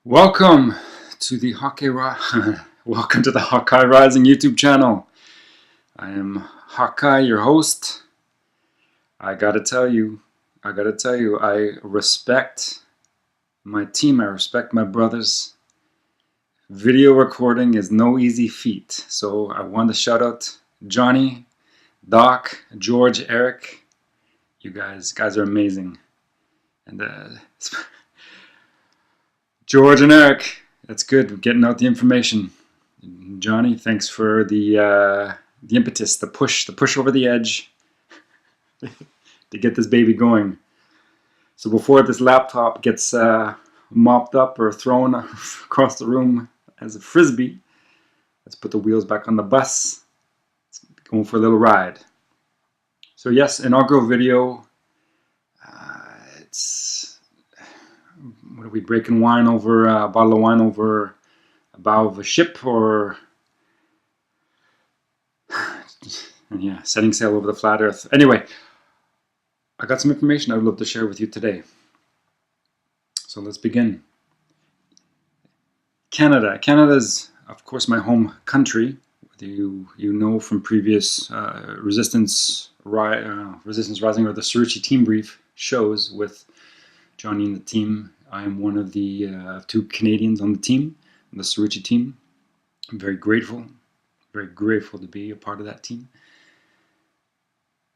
Welcome to the Welcome to the Hawkeye Rising YouTube channel. I am Hawkeye, your host. I gotta tell you, I respect my team. I respect my brothers. Video recording is no easy feat. So I want to shout out Johnny, Doc, George, Eric. You guys are amazing. And George and Eric, that's good. We're getting out the information. Johnny, thanks for the impetus, the push over the edge to get this baby going. So before this laptop gets mopped up or thrown across the room as a frisbee, let's put the wheels back on the bus. It's going for a little ride. So yes, inaugural video. What are we breaking wine over? A bottle of wine over a bow of a ship, or yeah, setting sail over the flat Earth. Anyway, I got some information I would love to share with you today. So let's begin. Canada. Canada's, of course, my home country. You know from previous Resistance Rising or the Suruchi Team Brief shows with Johnny and the team. I am one of the two Canadians on the team, the Suruchi team. I'm very grateful to be a part of that team.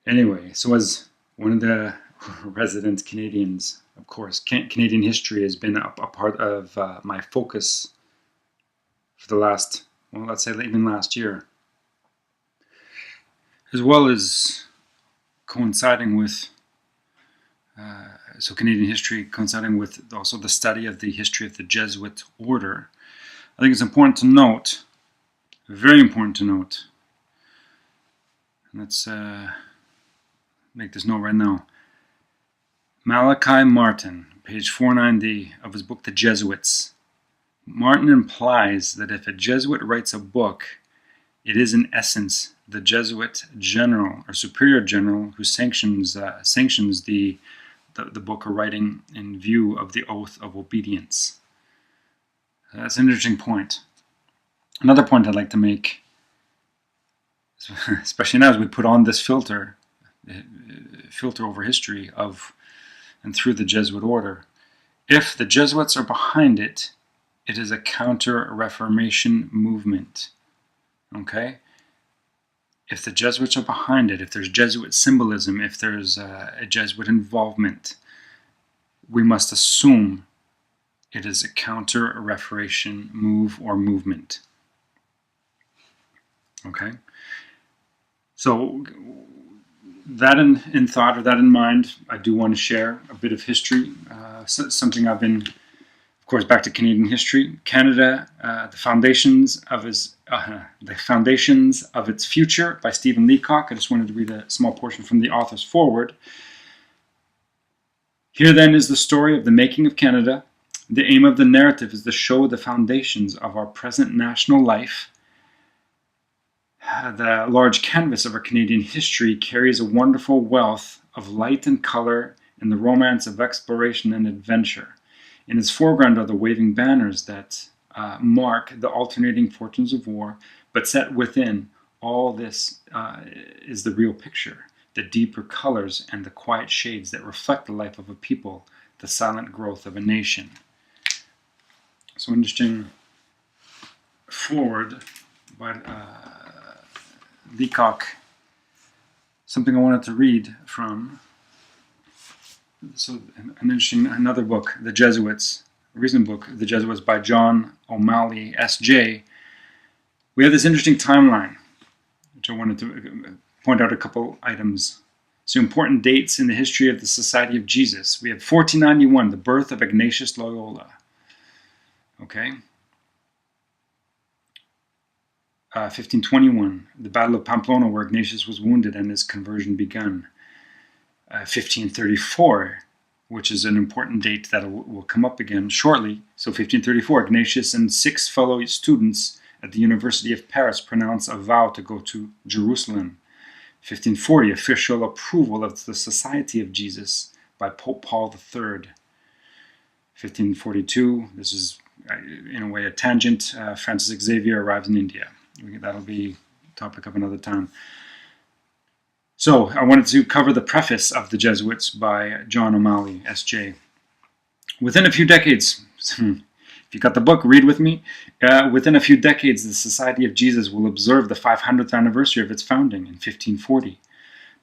Anyway, so as one of the resident Canadians, of course, Canadian history has been a part of my focus for the last, well, let's say even last year, as well as coinciding with so Canadian history coinciding with also the study of the history of the Jesuit order. I think it's important to note, very important to note, let's make this note right now. Malachi Martin, page 490 of his book The Jesuits. Martin implies that if a Jesuit writes a book, it is in essence the Jesuit general or superior general who sanctions the book or writing in view of the oath of obedience. That's an interesting point. Another point I'd like to make, especially now as we put on this filter over history of and through the Jesuit order. If the Jesuits are behind it, it is a counter-Reformation movement. Okay? If the Jesuits are behind it, if there's Jesuit symbolism, if there's a Jesuit involvement, we must assume it is a counter-Reformation move or movement. Okay? So that in thought, or that in mind, I do want to share a bit of history, something I've been, of course, back to Canadian history. Canada, the foundations of its future by Stephen Leacock. I just wanted to read a small portion from the author's foreword. Here then is the story of the making of Canada. The aim of the narrative is to show the foundations of our present national life. The large canvas of our Canadian history carries a wonderful wealth of light and color in the romance of exploration and adventure. In its foreground are the waving banners that mark the alternating fortunes of war, but set within all this is the real picture, the deeper colors and the quiet shades that reflect the life of a people, the silent growth of a nation. So interesting forward by Leacock. Something I wanted to read from. So another book, The Jesuits, a recent book, The Jesuits by John O'Malley, S.J. We have this interesting timeline, which I wanted to point out a couple items. So important dates in the history of the Society of Jesus. We have 1491, the birth of Ignatius Loyola. Okay. 1521, the Battle of Pamplona, where Ignatius was wounded and his conversion begun. 1534, which is an important date that will come up again shortly. So 1534, Ignatius and 6 fellow students at the University of Paris pronounce a vow to go to Jerusalem. 1540, official approval of the Society of Jesus by Pope Paul III. 1542, this is in a way, a tangent. Francis Xavier arrives in India. That'll be topic of another time. So I wanted to cover the preface of the Jesuits by John O'Malley, S.J. Within a few decades, if you got the book, read with me. Within a few decades, the Society of Jesus will observe the 500th anniversary of its founding in 1540.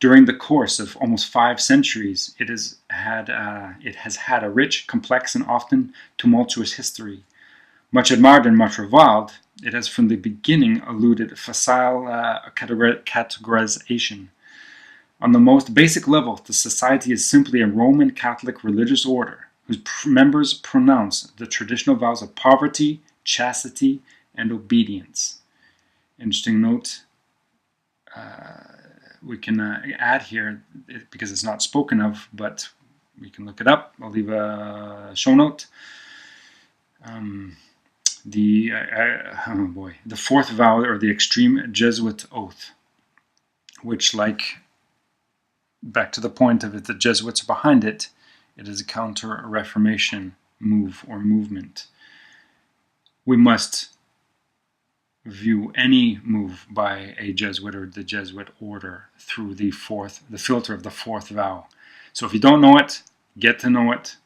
During the course of almost 5 centuries, it has had a rich, complex, and often tumultuous history. Much admired and much reviled, it has from the beginning eluded facile categorization. On the most basic level, the Society is simply a Roman Catholic religious order whose members pronounce the traditional vows of poverty, chastity, and obedience. Interesting note. We can add here, because it's not spoken of, but we can look it up. I'll leave a show note. The fourth vow, or the extreme Jesuit oath, which, like, back to the point of it, the Jesuits are behind it. It is a counter-Reformation move or movement. We must view any move by a Jesuit or the Jesuit order through the filter of the fourth vow. So if you don't know it, get to know it.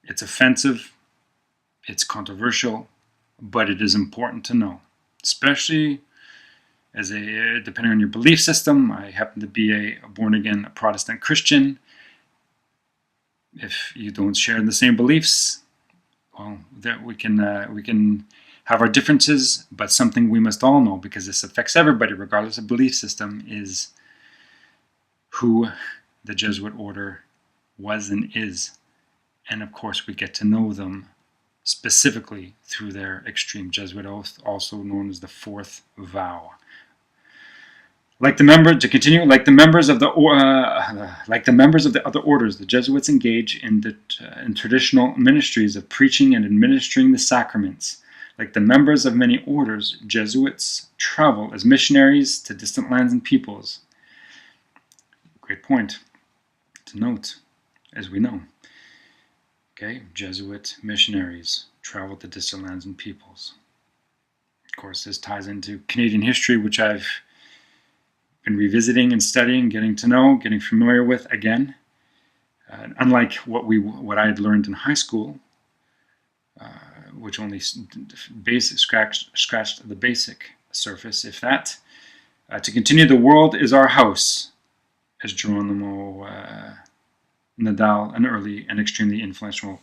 It's offensive, it's controversial, but it is important to know, especially depending on your belief system. I happen to be a born-again Protestant Christian. If you don't share the same beliefs, well, that we can have our differences, but something we must all know, because this affects everybody regardless of belief system, is who the Jesuit order was and is. And of course we get to know them specifically through their extreme Jesuit oath, also known as the fourth vow. Like the members of the other orders, the Jesuits engage in traditional ministries of preaching and administering the sacraments. Like the members of many orders, Jesuits travel as missionaries to distant lands and peoples. Great point to note, as we know. Okay, Jesuit missionaries travel to distant lands and peoples. Of course, this ties into Canadian history, which I've been revisiting and studying, getting to know, getting familiar with again. Unlike what I had learned in high school, which only scratched the basic surface, if that. To continue, the world is our house, as Geronimo Nadal, an early and extremely influential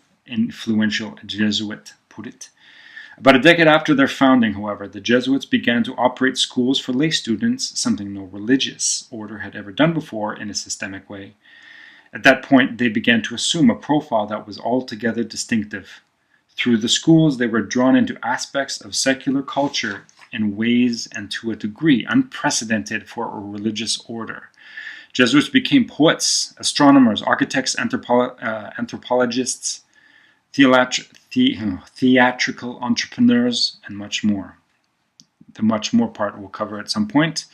Jesuit, put it. About a decade after their founding, however, the Jesuits began to operate schools for lay students, something no religious order had ever done before in a systemic way. At that point, they began to assume a profile that was altogether distinctive. Through the schools, they were drawn into aspects of secular culture in ways and to a degree unprecedented for a religious order. Jesuits became poets, astronomers, architects, anthropologists, theatrical entrepreneurs, and much more. The much more part we'll cover at some point.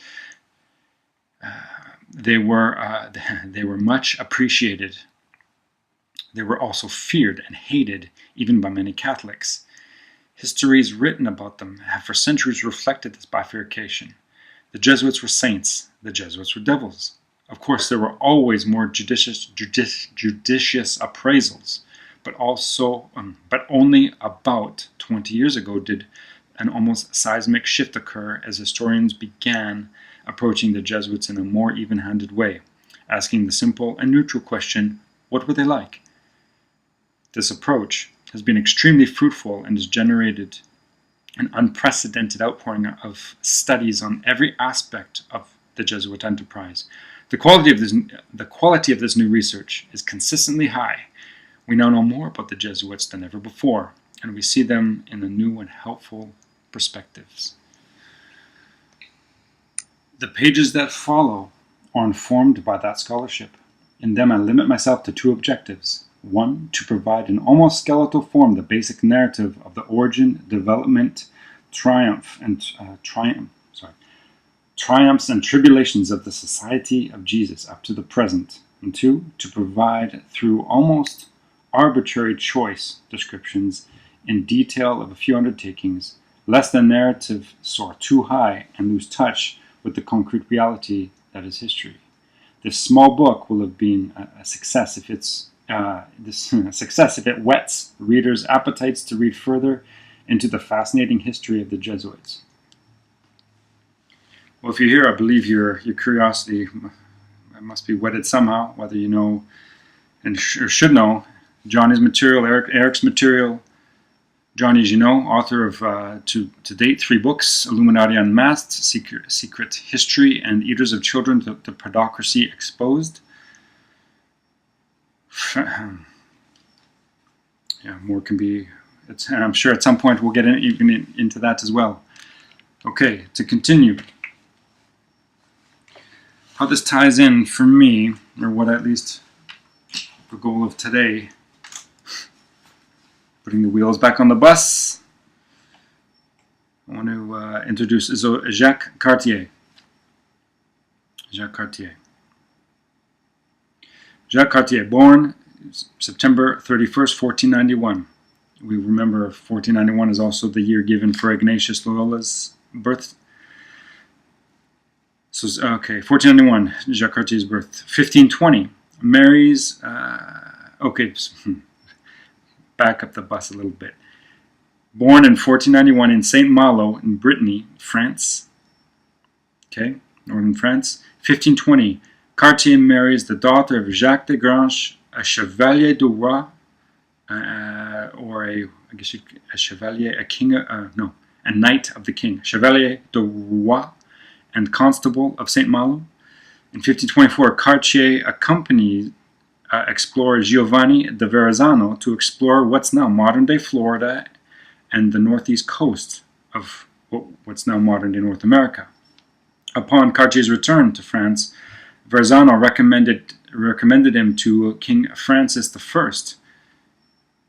They were much appreciated. They were also feared and hated, even by many Catholics. Histories written about them have for centuries reflected this bifurcation. The Jesuits were saints. The Jesuits were devils. Of course, there were always more judicious appraisals, but only about 20 years ago did an almost seismic shift occur as historians began approaching the Jesuits in a more even-handed way, asking the simple and neutral question, what were they like? This approach has been extremely fruitful and has generated an unprecedented outpouring of studies on every aspect of the Jesuit enterprise. The quality of this new research is consistently high. We now know more about the Jesuits than ever before, and we see them in the new and helpful perspectives. The pages that follow are informed by that scholarship. In them I limit myself to 2 objectives. 1, to provide in almost skeletal form the basic narrative of the origin, development, triumphs and tribulations of the Society of Jesus up to the present. And 2, to provide through almost arbitrary choice descriptions in detail of a few undertakings, lest the narrative soar too high and lose touch with the concrete reality that is history. This small book will have been a success if it whets readers' appetites to read further into the fascinating history of the Jesuits. Well, if you're here, I believe your curiosity must be whetted somehow, whether you know and or should know Johnny's material, Eric's material. Johnny, as you know, author of to date 3 books: Illuminati Unmasked, Secret History, and Eaters of Children, the Pedocracy Exposed. Yeah, more can be. I'm sure at some point we'll get into that as well. Okay, to continue. How this ties in for me, or what at least the goal of today, putting the wheels back on the bus, I want to introduce Jacques Cartier. Jacques Cartier. Jacques Cartier, born September 31st, 1491. We remember 1491 is also the year given for Ignatius Loyola's birth. So, okay, 1491, Jacques Cartier's birth. 1520, marries, back up the bus a little bit. Born in 1491 in Saint Malo in Brittany, France. Okay, northern France. 1520, Cartier marries the daughter of Jacques de Grange, a Chevalier du Roi, or a Chevalier, a king, a knight of the king, Chevalier du Roi, and Constable of Saint Malo. In 1524, Cartier accompanied explorer Giovanni de Verrazzano to explore what's now modern-day Florida and the northeast coast of what's now modern-day North America. Upon Cartier's return to France, Verrazzano recommended him to King Francis I,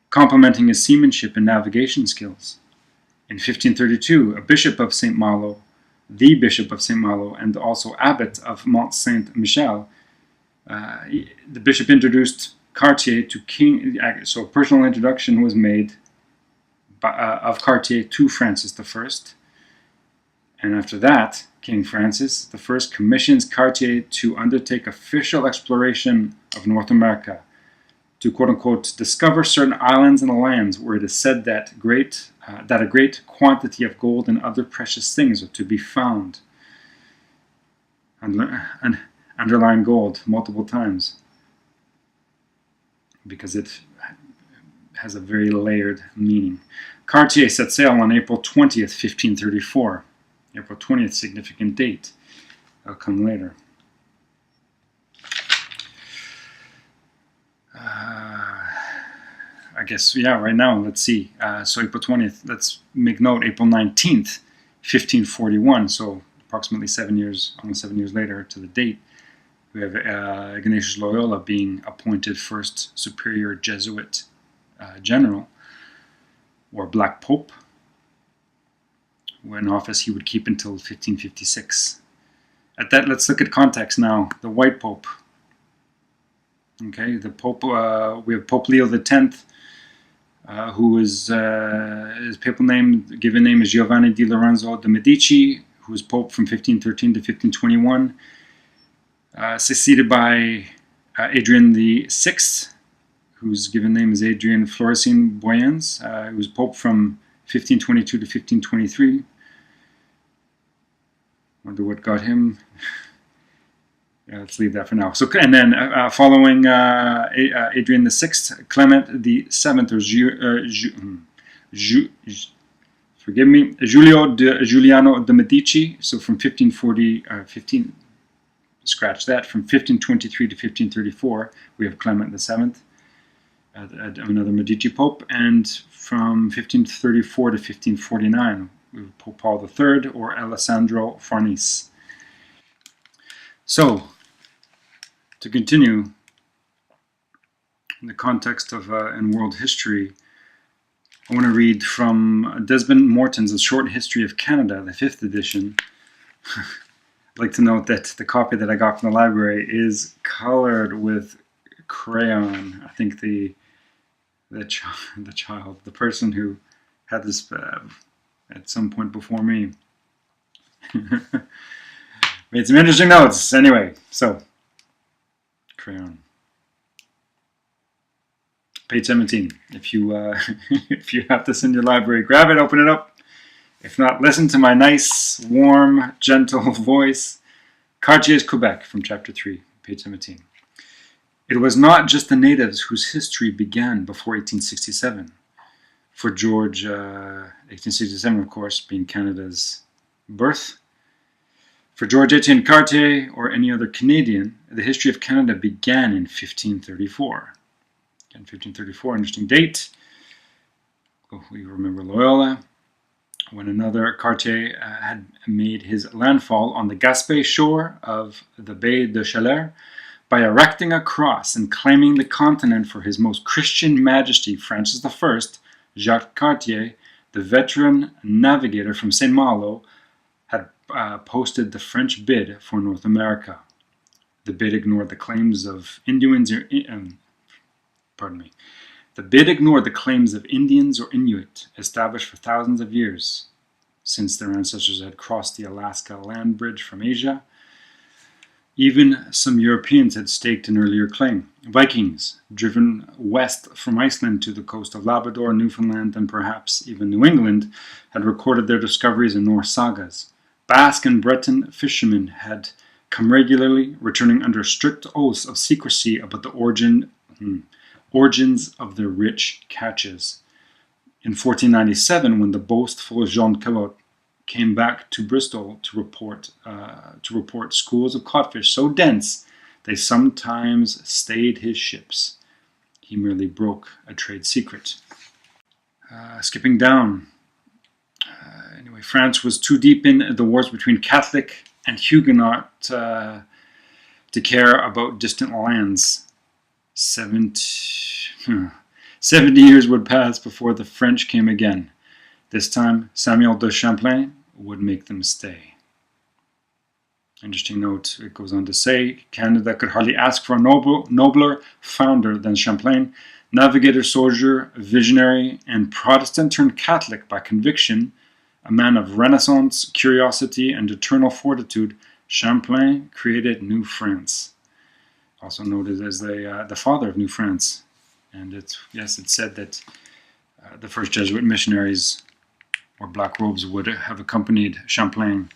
complimenting his seamanship and navigation skills. In 1532, the Bishop of Saint Malo, and also Abbot of Mont Saint-Michel, the bishop introduced Cartier to King. So a personal introduction was made of Cartier to Francis I, and after that, King Francis I commissions Cartier to undertake official exploration of North America, to quote-unquote discover certain islands and lands where it is said that a great quantity of gold and other precious things are to be found. And underline gold multiple times, because it has a very layered meaning. Cartier set sail on April 20th, 1534. April 20th, significant date. That'll come later. I guess, yeah, right now, let's see. So April 20th, let's make note, April 19th, 1541, so approximately almost 7 years later to the date, we have Ignatius Loyola being appointed first superior Jesuit general, or Black Pope, in office he would keep until 1556. At that, let's look at context now. The White Pope. Okay, the Pope. We have Pope Leo X, who is his papal given name is Giovanni di Lorenzo de' Medici, who was Pope from 1513 to 1521. Succeeded by Adrian VI, whose given name is Adrian Florescin Boyens, who was Pope from 1522 to 1523. Wonder what got him. Yeah, let's leave that for now. So, and then following Adrian VI, Clement VII, or Giuliano de' Medici. So from 1523 to 1534, we have Clement VII, another Medici Pope, and from 1534 to 1549, we have Pope Paul III, or Alessandro Farnese. So, to continue, in the context of in world history, I want to read from Desmond Morton's A Short History of Canada, the 5th edition. I'd like to note that the copy that I got from the library is colored with crayon. I think the the person who had this at some point before me. Made some interesting notes. Anyway, so crayon. Page 17. If you if you have this in your library, grab it, open it up. If not, listen to my nice, warm, gentle voice. Cartier's Quebec from chapter 3, page 17. It was not just the natives whose history began before 1867. For George, 1867, of course, being Canada's birth. For George Etienne Cartier or any other Canadian, the history of Canada began in 1534. Again, 1534, interesting date. Oh, we remember Loyola, when another Cartier had made his landfall on the Gaspé shore of the Baie de Chaleur by erecting a cross and claiming the continent for his most Christian Majesty Francis I. Jacques Cartier, the veteran navigator from St. Malo, had posted the French bid for North America. The bid ignored the claims of Indians or Inuit established for thousands of years since their ancestors had crossed the Alaska land bridge from Asia. Even some Europeans had staked an earlier claim. Vikings, driven west from Iceland to the coast of Labrador, Newfoundland, and perhaps even New England, had recorded their discoveries in Norse sagas. Basque and Breton fishermen had come regularly, returning under strict oaths of secrecy about the origins of their rich catches. In 1497, when the boastful Jean Cabot came back to Bristol to report schools of codfish so dense they sometimes stayed his ships, he merely broke a trade secret. Skipping down. Anyway, France was too deep in the wars between Catholic and Huguenot to care about distant lands. 70 years would pass before the French came again. This time, Samuel de Champlain would make them stay. Interesting note, it goes on to say, Canada could hardly ask for a nobler founder than Champlain, navigator, soldier, visionary, and Protestant turned Catholic by conviction, a man of Renaissance, curiosity, and eternal fortitude. Champlain created New France, also noted as the father of New France. And it's said that the first Jesuit missionaries or black robes would have accompanied Champlain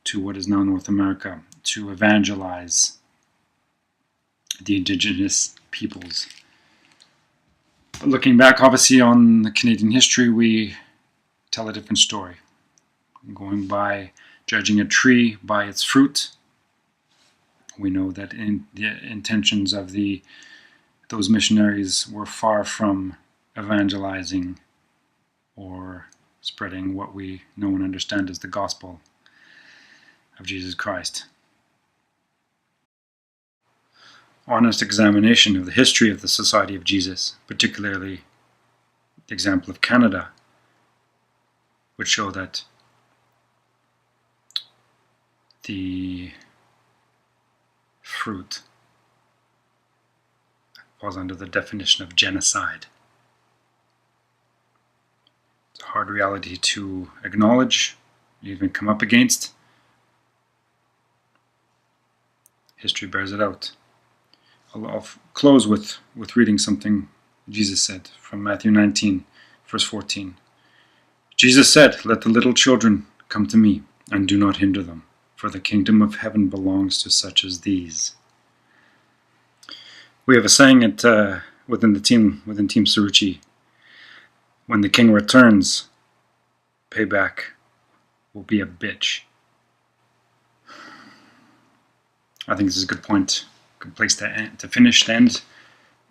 to what is now North America to evangelize the indigenous peoples. But looking back, obviously, on the Canadian history, we tell a different story. Going by judging a tree by its fruit, we know that the intentions of those missionaries were far from evangelizing or spreading what we know and understand as the gospel of Jesus Christ. Honest examination of the history of the Society of Jesus, particularly the example of Canada, would show that the fruit falls under the definition of genocide. It's a hard reality to acknowledge, even come up against. History bears it out. I'll close with reading something Jesus said from Matthew 19, verse 14. Jesus said, "Let the little children come to me, and do not hinder them, for the kingdom of heaven belongs to such as these." We have a saying within Team Sarucci, when the king returns, payback will be a bitch. I think this is a good point, good place to finish, to end.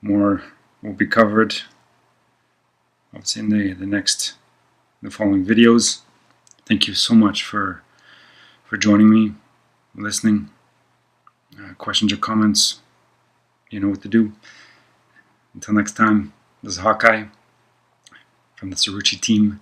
More will be covered, obviously, in the following videos. Thank you so much for joining me, listening. Questions or comments, you know what to do. Until next time, this is Hawkeye from the Sarucci team.